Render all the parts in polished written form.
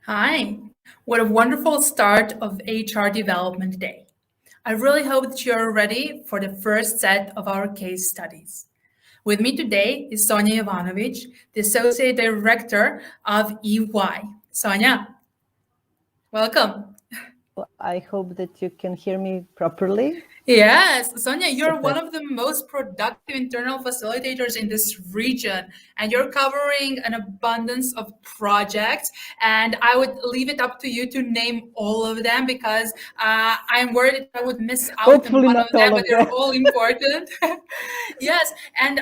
Hi, what a wonderful start of HR Development Day. I really hope that you're ready for the first set of our case studies. With me today is Sonja Jovanovic, the Associate Director of EY. Sonja, welcome. I hope that you can hear me properly. Yes, Sonja, you're one Super. of the most productive internal facilitators in this region, and you're covering an abundance of projects. And I would leave it up to you to name all of them because I'm worried that I would miss out on Hopefully one not of all them, but of they're them. all important. Yes, and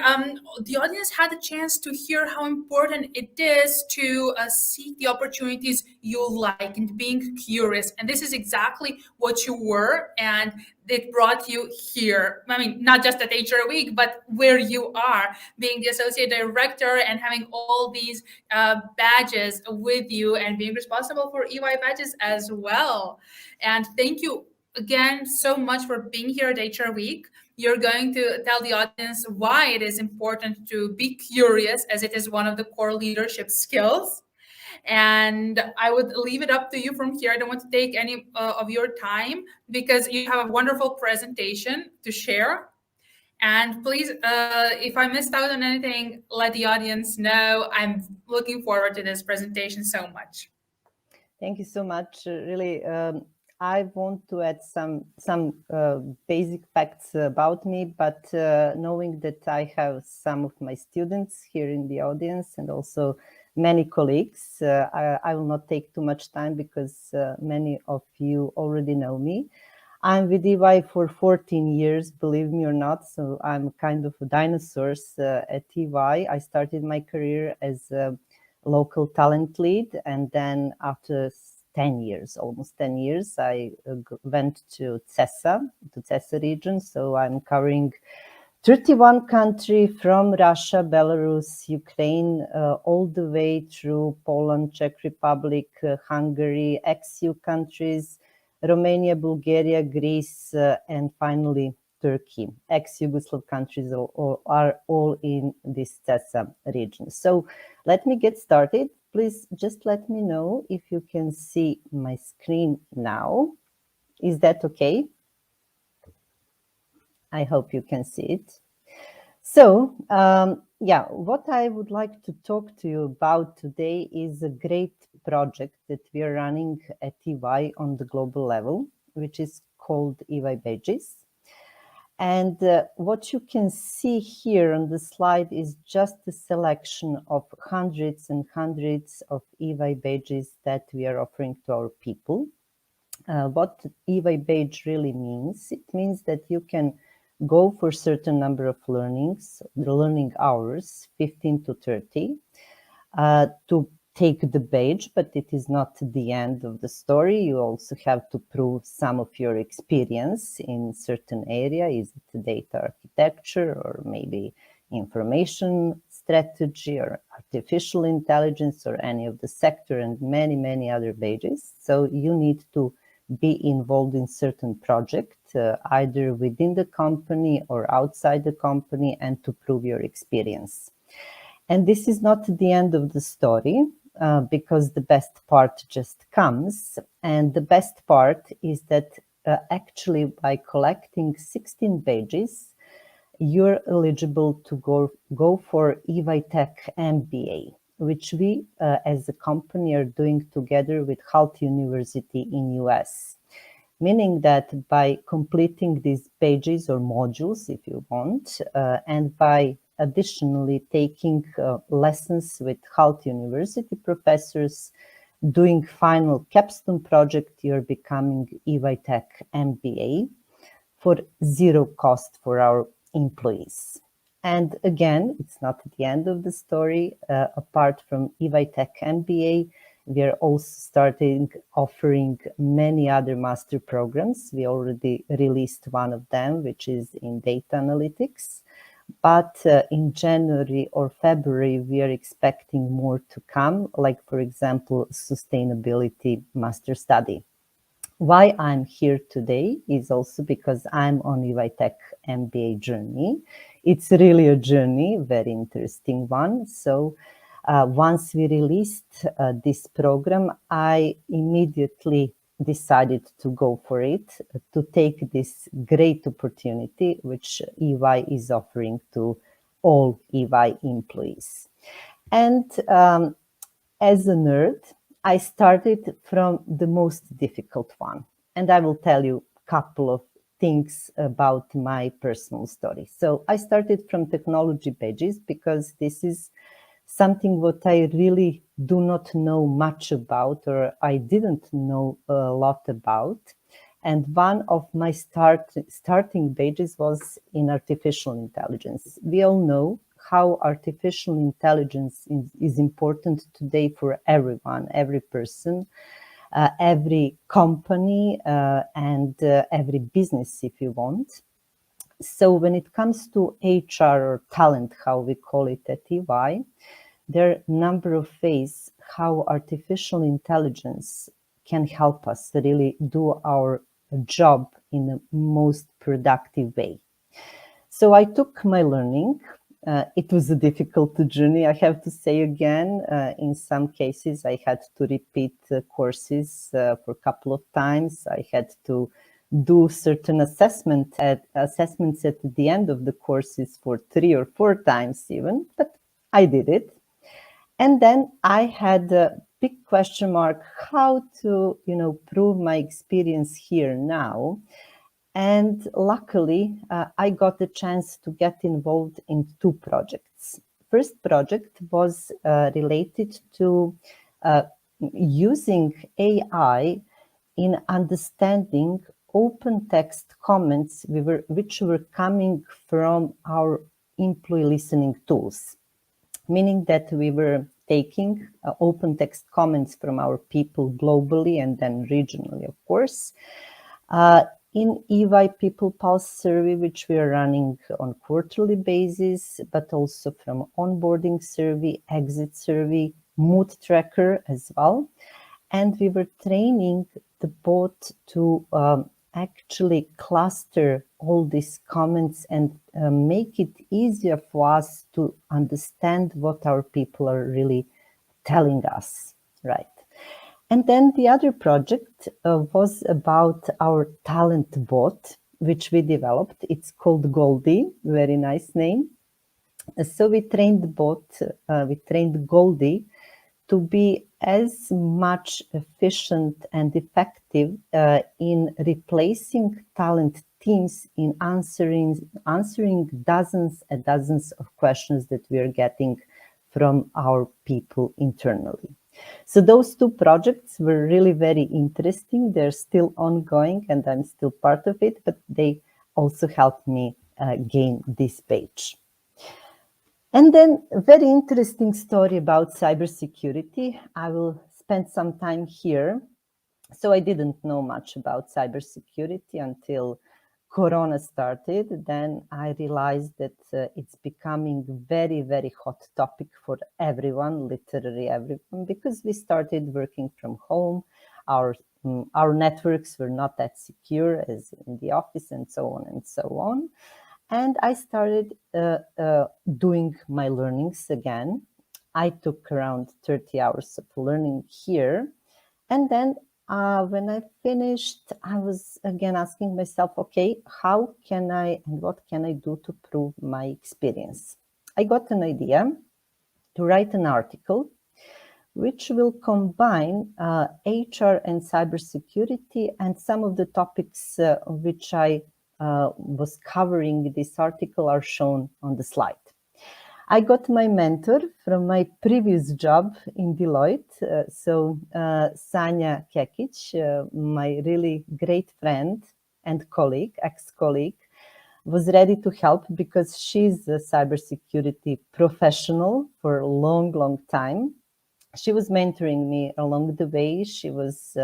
the audience had a chance to hear how important it is to seek the opportunities you like and being curious. And this is exactly what you were, and it brought you here. I mean, not just at HR Week, but where you are, being the associate director and having all these badges with you and being responsible for EY badges as well. And thank you again so much for being here at HR Week. You're going to tell the audience why it is important to be curious, as it is one of the core leadership skills. And I would leave it up to you from here. I don't want to take any of your time because you have a wonderful presentation to share. And please, if I missed out on anything, let the audience know. I'm looking forward to this presentation so much. Thank you so much. Really, I want to add some basic facts about me, but knowing that I have some of my students here in the audience and also many colleagues, I will not take too much time because many of you already know me. I'm with EY for 14 years, believe me or not, so I'm kind of a dinosaur at EY. I started my career as a local talent lead, and then after 10 years, almost 10 years, I went to CESA region, so I'm covering 31 countries from Russia, Belarus, Ukraine, all the way through Poland, Czech Republic, Hungary, ex-EU countries, Romania, Bulgaria, Greece, and finally Turkey. Ex-Yugoslav countries are all in this CESA region. So let me get started. Please just let me know if you can see my screen now. Is that okay? I hope you can see it. So, yeah, what I would like to talk to you about today is a great project that we are running at EY on the global level, which is called EY Badges. And what you can see here on the slide is just a selection of hundreds and hundreds of EY badges that we are offering to our people. What EY badge really means, it means that you can go for a certain number of learning hours, 15 to 30, to take the badge, but it is not the end of the story. You also have to prove some of your experience in certain area. Is it data architecture or maybe information strategy or artificial intelligence or any of the sector and many, many other badges. So you need to be involved in certain project, either within the company or outside the company, and to prove your experience. And this is not the end of the story, because the best part just comes. And the best part is that actually by collecting 16 badges, you're eligible to go for EY Tech MBA, which we as a company are doing together with Halt University in US. Meaning that by completing these pages or modules, if you want, and by additionally taking lessons with Halt University professors, doing final capstone project, you're becoming EY Tech MBA for zero cost for our employees. And again, it's not the end of the story. Apart from EY Tech MBA, we are also starting offering many other master programs. We already released one of them, which is in data analytics. But in January or February, we are expecting more to come, like, for example, sustainability master study. Why I'm here today is also because I'm on EY Tech MBA journey. It's really a journey, very interesting one. So Once we released this program, I immediately decided to go for it, to take this great opportunity which EY is offering to all EY employees. And as a nerd, I started from the most difficult one. And I will tell you a couple of things about my personal story. So I started from technology badges because this is something what I really do not know much about, or I didn't know a lot about. And one of my starting pages was in artificial intelligence. We all know how artificial intelligence is important today for everyone, every person, every company, and every business, if you want. So when it comes to HR or talent, how we call it at EY, there are a number of ways how artificial intelligence can help us really do our job in the most productive way. So I took my learning. It was a difficult journey, I have to say again. In some cases, I had to repeat courses for a couple of times. I had to do certain assessments at the end of the courses for 3 or 4 times even, but I did it. And then I had a big question mark how to, prove my experience here now. And luckily, I got the chance to get involved in 2 projects. First project was related to using AI in understanding open text comments which were coming from our employee listening tools, meaning that we were taking open text comments from our people globally and then regionally, of course. In EY People Pulse survey, which we are running on quarterly basis, but also from onboarding survey, exit survey, mood tracker as well. And we were training the bot to actually cluster all these comments and make it easier for us to understand what our people are really telling us, right? And then the other project was about our talent bot, which we developed. It's called Goldie, very nice name. So we trained the bot, we trained Goldie to be as much efficient and effective in replacing talent teams in answering dozens and dozens of questions that we are getting from our people internally. So those 2 projects were really very interesting. They're still ongoing and I'm still part of it, but they also helped me gain this page. And then a very interesting story about cybersecurity. I will spend some time here. So I didn't know much about cybersecurity until Corona started. Then I realized that it's becoming very, very hot topic for everyone, literally everyone, because we started working from home. Our networks were not that secure as in the office and so on and so on. And I started doing my learnings again. I took around 30 hours of learning here. And then when I finished, I was again asking myself, okay, how can I and what can I do to prove my experience? I got an idea to write an article which will combine HR and cybersecurity, and some of the topics which I was covering in this article are shown on the slide. I got my mentor from my previous job in Deloitte. Sonja Kekic, my really great friend and colleague, ex-colleague, was ready to help because she's a cybersecurity professional for a long, long time. She was mentoring me along the way. She was,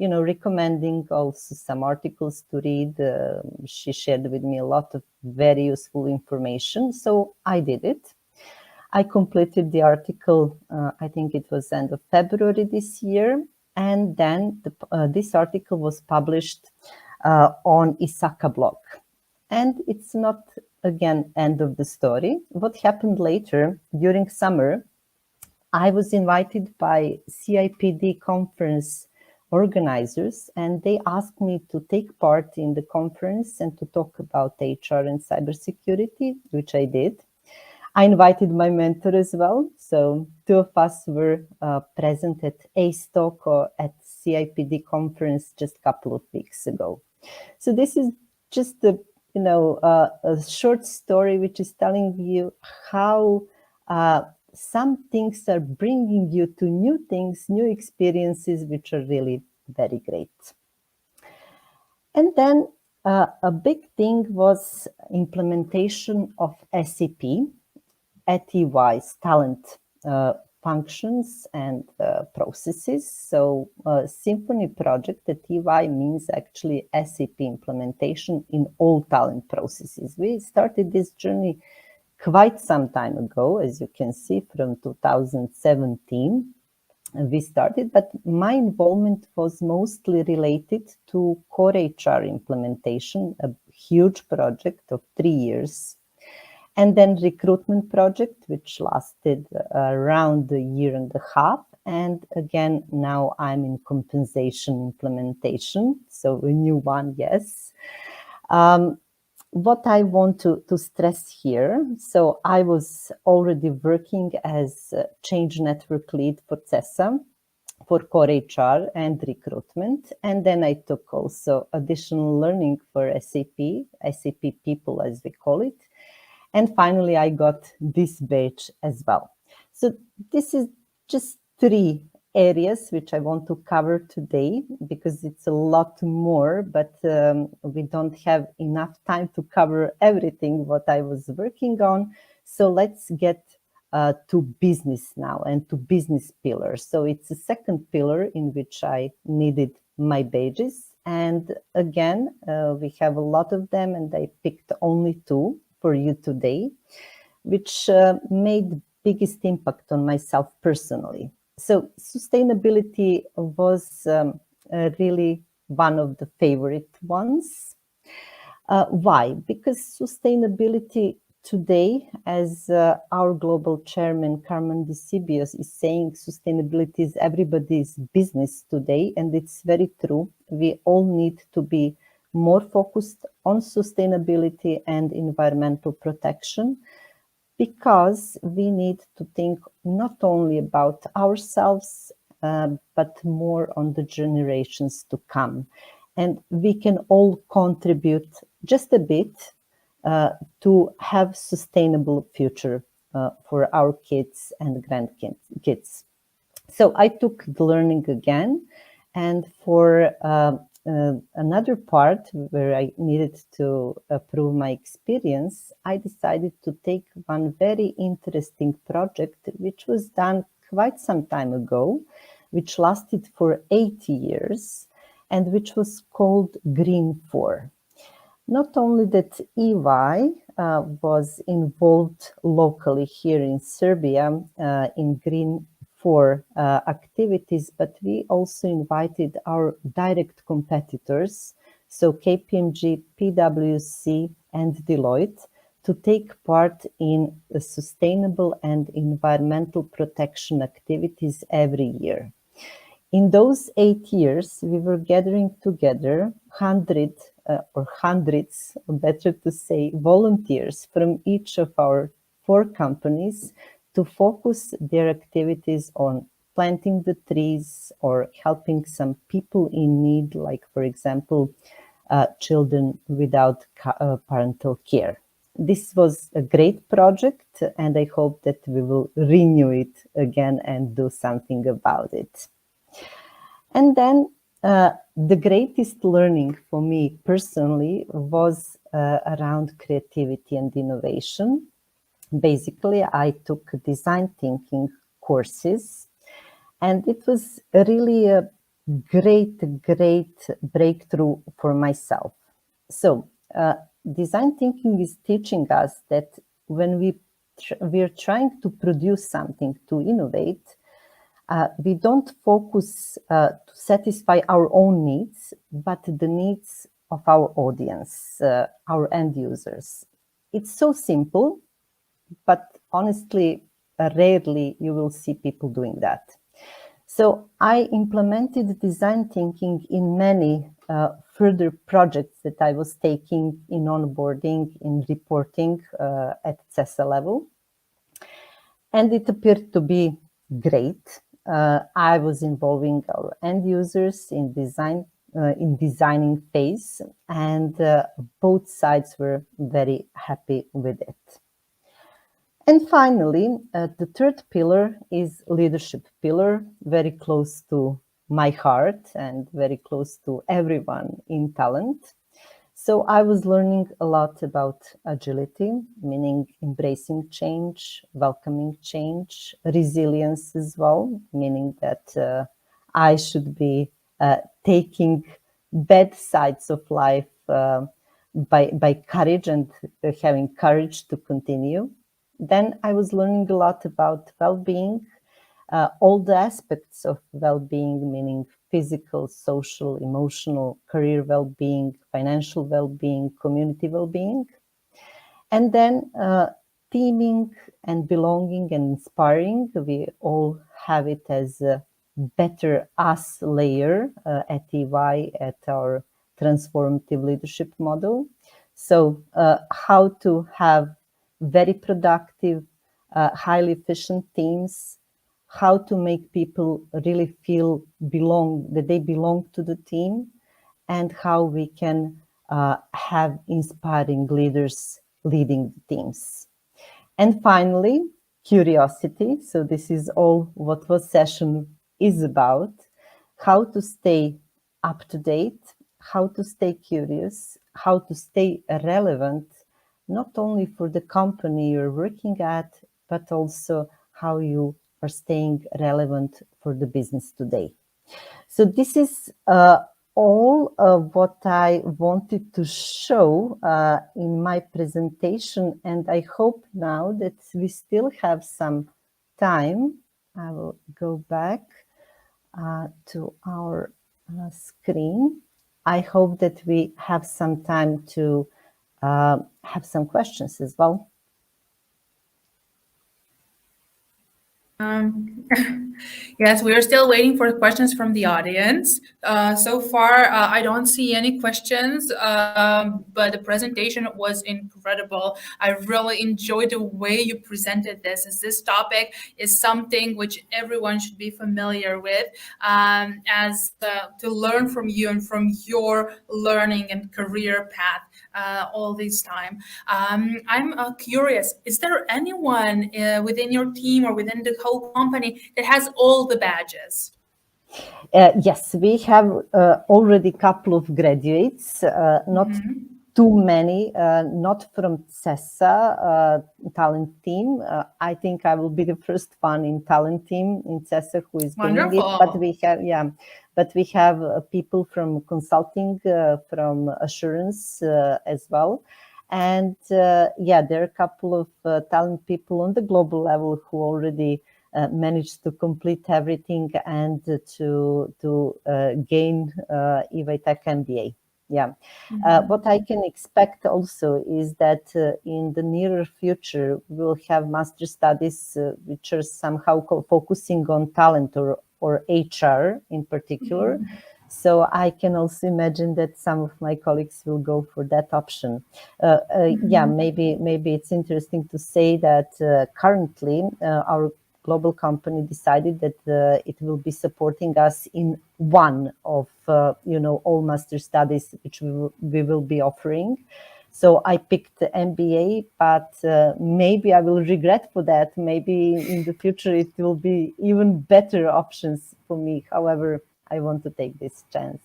recommending also some articles to read. She shared with me a lot of very useful information. So I did it. I completed the article, I think it was end of February this year. And then this article was published on Isaka blog. And it's not, again, end of the story. What happened later, during summer, I was invited by CIPD conference organizers, and they asked me to take part in the conference and to talk about HR and cybersecurity, which I did. I invited my mentor as well. So two of us were present at ACE Talk or at CIPD conference just a couple of weeks ago. So this is just a short story which is telling you how some things are bringing you to new things, new experiences, which are really very great. And then a big thing was implementation of SAP at EY's talent functions and processes. So Symphony project at EY means actually SAP implementation in all talent processes. We started this journey quite some time ago, as you can see, from 2017. We started, but my involvement was mostly related to core HR implementation, a huge project of 3 years. And then recruitment project, which lasted around a year and a half. And again, now I'm in compensation implementation. So a new one, yes. What I want to stress here, so I was already working as change network lead for CESA, for core HR and recruitment. And then I took also additional learning for SAP people as we call it. And finally, I got this badge as well. So this is just 3 areas which I want to cover today because it's a lot more, but we don't have enough time to cover everything what I was working on. So let's get to business now and to business pillars. So it's a second pillar in which I needed my badges. And again, we have a lot of them and I picked only 2 for you today, which made biggest impact on myself personally. So sustainability was really one of the favorite ones. Why? Because sustainability today, as our global chairman, Carmen Dicibios, is saying, sustainability is everybody's business today, and it's very true. We all need to be more focused on sustainability and environmental protection, because we need to think not only about ourselves, but more on the generations to come. And we can all contribute just a bit to have sustainable future for our kids and grandkids. So I took the learning again, and for another part where I needed to prove my experience, I decided to take one very interesting project, which was done quite some time ago, which lasted for 8 years, and which was called Green 4. Not only that EY was involved locally here in Serbia in Green 4 activities, but we also invited our direct competitors, so KPMG, PwC, and Deloitte, to take part in the sustainable and environmental protection activities every year. In those 8 years, we were gathering together hundreds, better to say, volunteers from each of our 4 companies to focus their activities on planting the trees or helping some people in need, like, for example, children without parental care. This was a great project, and I hope that we will renew it again and do something about it. And then the greatest learning for me personally was around creativity and innovation. Basically, I took design thinking courses, and it was really a great breakthrough for myself. So design thinking is teaching us that when we're trying to produce something, to innovate, we don't focus to satisfy our own needs, but the needs of our audience, our end users. It's so simple, but honestly, rarely you will see people doing that. So I implemented design thinking in many further projects that I was taking in onboarding, in reporting at CESA level. And it appeared to be great. I was involving our end users in designing phase, and both sides were very happy with it. And finally, the third pillar is leadership pillar, very close to my heart and very close to everyone in talent. So I was learning a lot about agility, meaning embracing change, welcoming change, resilience as well, meaning that I should be taking bad sides of life by courage and having courage to continue. Then I was learning a lot about well-being, all the aspects of well-being, meaning physical, social, emotional, career well-being, financial well-being, community well-being. And then teaming and belonging and inspiring, we all have it as a better us layer at EY, at our transformative leadership model. So how to have very productive, highly efficient teams, how to make people really feel that they belong to the team, and how we can have inspiring leaders leading the teams. And finally, curiosity. So this is all what was session is about, how to stay up to date, how to stay curious, how to stay relevant, not only for the company you're working at, but also how you are staying relevant for the business today. So this is all of what I wanted to show in my presentation, and I hope now that we still have some time. I will go back to our screen. I hope that we have some time to have some questions as well. Yes, we are still waiting for questions from the audience. So far, I don't see any questions, but the presentation was incredible. I really enjoyed the way you presented this, as this topic is something which everyone should be familiar with, as to learn from you and from your learning and career path all this time. I'm curious, is there anyone within your team or within the whole company that has all the badges? Yes, we have already a couple of graduates, not too many, not from CESA talent team. I think I will be the first one in talent team in CESA who is gaining it. But we have people from consulting, from assurance as well. And there are a couple of talent people on the global level who already managed to complete everything and to gain EY Tech MBA. What I can expect also is that in the nearer future, we'll have master studies which are somehow focusing on talent or HR in particular. So I can also imagine that some of my colleagues will go for that option. Maybe it's interesting to say that currently our global company decided that it will be supporting us in one of all master studies which we will be offering. So I picked the MBA, but maybe I will regret for that. Maybe in the future it will be even better options for me. However, I want to take this chance.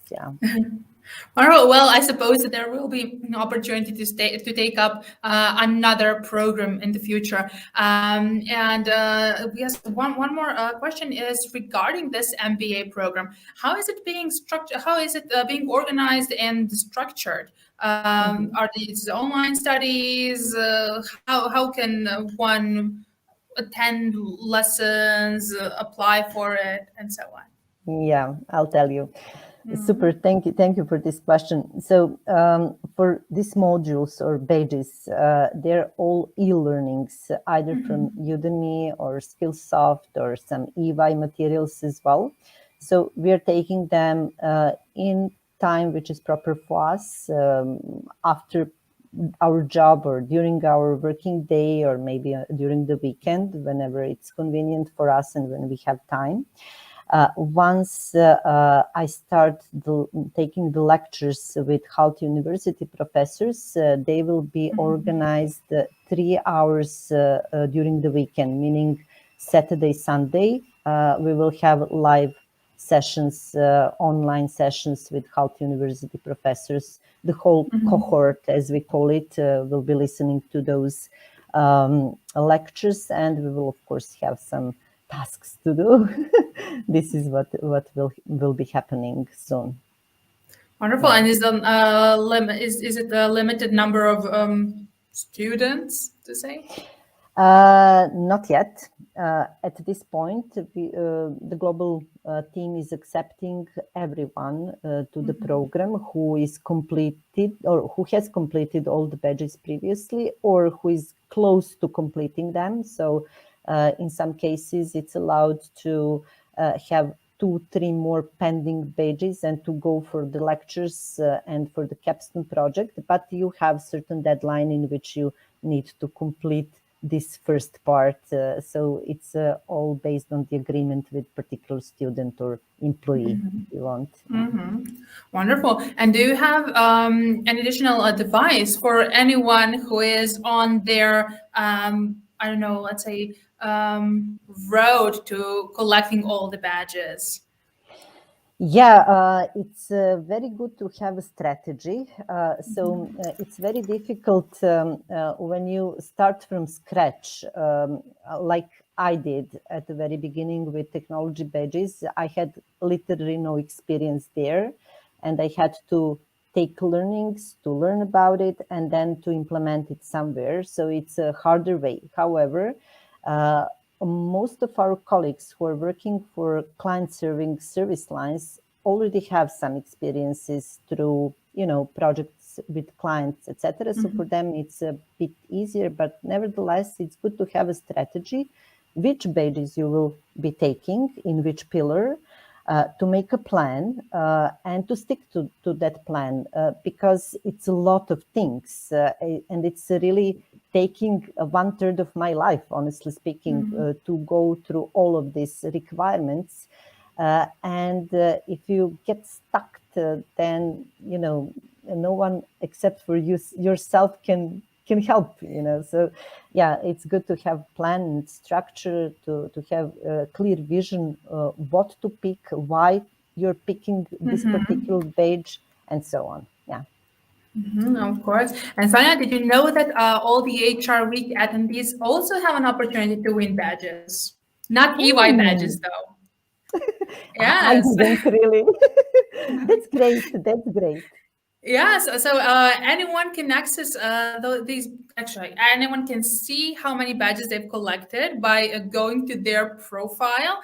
All right. Well, I suppose that there will be an opportunity to take up another program in the future. Yes, one more question is regarding this MBA program. How is it being structured? How is it being organized and structured? Are these online studies? How can one attend lessons, apply for it, and so on? Yeah, I'll tell you. Super. Thank you for this question. So, for these modules or badges, they're all e-learnings, either from Udemy or Skillsoft or some EY materials as well. So we are taking them in time which is proper for us, after our job or during our working day, or maybe during the weekend, whenever it's convenient for us and when we have time. Once I start taking the lectures with Halt University professors, they will be organized 3 hours during the weekend, meaning Saturday, Sunday. We will have live sessions, online sessions with Halt University professors. The whole cohort, as we call it, will be listening to those lectures, and we will, of course, have some tasks to do. This is what will be happening soon. Wonderful. Yeah. And is the limit is it the limited number of students to say? Not yet. At this point, the global team is accepting everyone to the program who is completed or who has completed all the badges previously, or who is close to completing them. So, in some cases, it's allowed to have 2, 3 more pending badges and to go for the lectures and for the capstone project. But you have certain deadline in which you need to complete this first part. So it's all based on the agreement with particular student or employee, if you want. Yeah. Wonderful. And do you have an additional advice for anyone who is on their, I don't know, let's say, road to collecting all the badges? Yeah, it's very good to have a strategy. It's very difficult when you start from scratch, like I did at the very beginning with technology badges. I had literally no experience there, and I had to take learnings to learn about it and then to implement it somewhere. So it's a harder way. However, uh, most of our colleagues who are working for client serving service lines already have some experiences through projects with clients, etc. So for them it's a bit easier, but nevertheless it's good to have a strategy which badges you will be taking in which pillar, to make a plan and to stick to that plan, because it's a lot of things, and it's really taking 1/3 of my life, honestly speaking, to go through all of these requirements. And if you get stuck, then no one except for you yourself can help. So yeah, it's good to have plan and structure, to have a clear vision, what to pick, why you're picking this particular badge, and so on. Yeah. Of course. And Sonia, did you know that all the HR Week attendees also have an opportunity to win badges? Not EY badges, Hmm. though. I Yes. didn't really. That's great. That's great. Yes, so anyone can access these. Actually, anyone can see how many badges they've collected by going to their profile,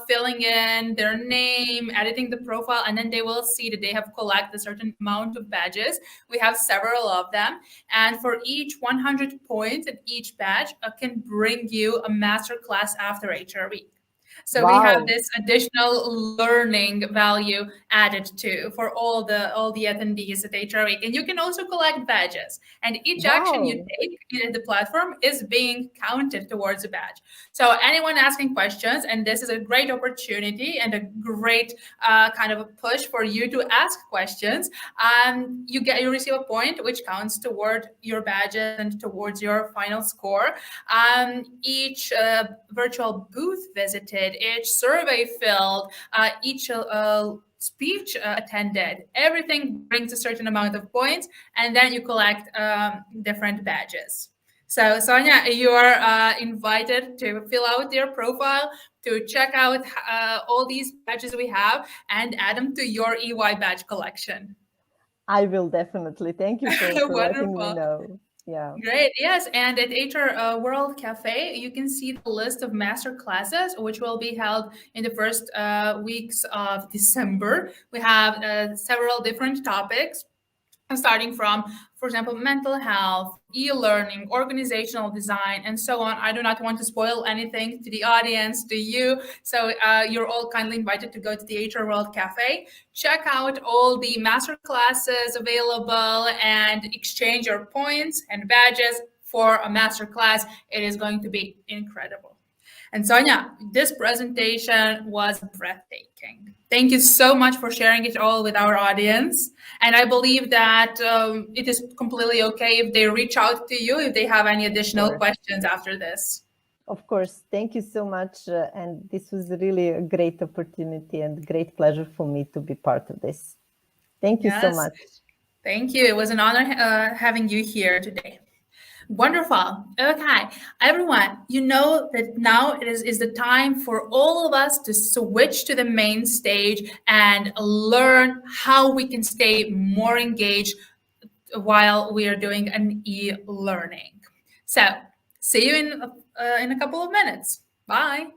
filling in their name, editing the profile, and then they will see that they have collected a certain amount of badges. We have several of them, and for each 100 points in each badge, can bring you a master class after HR week. So we have Wow. this additional learning value added to for all the attendees at HR Week. And you can also collect badges. And each action you Wow. take in the platform is being counted towards a badge. So anyone asking questions, and this is a great opportunity and a great kind of a push for you to ask questions. You receive a point which counts toward your badges and towards your final score. Each virtual booth visited, each survey filled, each speech attended, everything brings a certain amount of points, and then you collect different badges. So, Sonia, you are invited to fill out your profile, to check out all these badges we have, and add them to your EY badge collection. I will definitely. Thank you for letting me Wonderful. know. Yeah, Great. Yes. And at HR World Cafe, you can see the list of master classes, which will be held in the first weeks of December. We have several different topics, starting from, for example, mental health, e-learning, organizational design, and so on. I do not want to spoil anything to the audience, to you. So you're all kindly invited to go to the HR World Cafe, check out all the master classes available, and exchange your points and badges for a master class. It is going to be incredible. And Sonja, this presentation was breathtaking. Thank you so much for sharing it all with our audience. And I believe that it is completely okay if they reach out to you if they have any of additional course. questions after this. Of course. Thank you so much. And this was really a great opportunity and great pleasure for me to be part of this. Thank you so Yes, much. thank you. It was an honor having you here today. Wonderful. Okay, everyone, you know that now is the time for all of us to switch to the main stage and learn how we can stay more engaged while we are doing an e-learning. So, see you in a couple of minutes. Bye.